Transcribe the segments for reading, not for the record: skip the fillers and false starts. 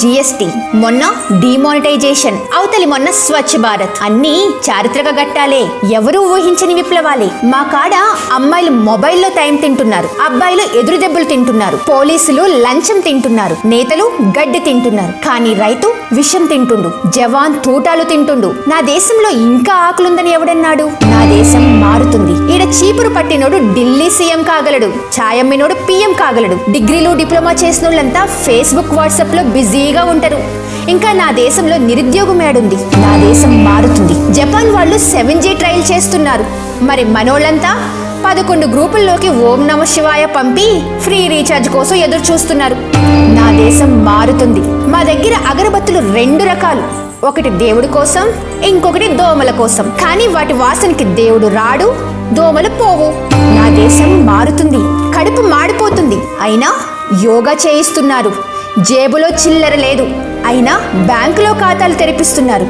GST, మొన్న demonetisation, అవతలి మొన్న స్వచ్ఛ భారత్. అన్నీ చారిత్రక ఘట్టాలే, ఎవరూ ఊహించని విప్లవాలే. మా కాడ అమ్మాయిలు మొబైల్లో టైం తింటున్నారు, అబ్బాయిలు ఎదురు దెబ్బలు తింటున్నారు, పోలీసులు లంచం తింటున్నారు, నేతలు గడ్డి తింటున్నారు, కానీ రైతు విషం తింటుండు, జవాన్ తూటాలు తింటుండు. నా దేశంలో ఇంకా ఆకులుందని ఎవడన్నాడు? నా దేశం మారుతుంది. ఈడ చీపురు పట్టినోడు ఢిల్లీ సీఎం కాగలడు, ఛాయమ్మినోడు పిఎం కాగలడు. డిగ్రీలు డిప్లొమా చేసినోళ్ళంతా ఫేస్బుక్ వాట్సాప్ లో బిజీగా ఉంటారు. ఇంకా నా దేశంలో నిరుద్యోగం ఏడుంది? నా దేశం మారుతుంది. జపాన్ వాళ్ళు 7G ట్రయల్ చేస్తున్నారు, మరి మనోళ్ళంతా 11 గ్రూపుల్లోకి ఓం నమ శివాయ పంపి ఫ్రీ రీఛార్జ్ కోసం ఎదురు చూస్తున్నారు. నా దేశం మారుతుంది. మా దగ్గర అగరబత్తులు 2 రకాలు, ఒకటి దేవుడి కోసం, ఇంకొకటి దోమల కోసం. కానీ వాటి వాసనకి దేవుడు రాడు, దోమలు పోవు. నా దేశం మారుతుంది. కడుపు మాడిపోతుంది, అయినా యోగా చేయిస్తున్నారు. జేబులో చిల్లర లేదు, అయినా బ్యాంకులో ఖాతాలు తెరిపిస్తున్నారు.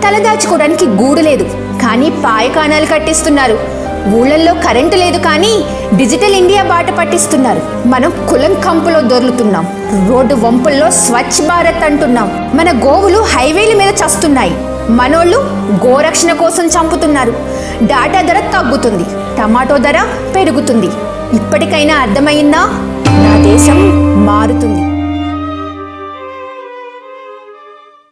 తలదాచుకోవడానికి గూడు లేదు, కానీ పాయకానాలు కట్టిస్తున్నారు. ఊళ్ళల్లో కరెంటు లేదు, కానీ డిజిటల్ ఇండియా బాట పట్టిస్తున్నారు. మనం కులం కంపులో దొర్లుతున్నాం, రోడ్డు వంపుల్లో స్వచ్ఛ భారత్ అంటున్నాం. మన గోవులు హైవేల మీద చస్తున్నాయి, మనోళ్ళు గోరక్షణ కోసం చంపుతున్నారు. డాటా ధర తగ్గుతుంది, టమాటో ధర పెరుగుతుంది. ఇప్పటికైనా అర్థమైందా? నా దేశం మారుతుంది.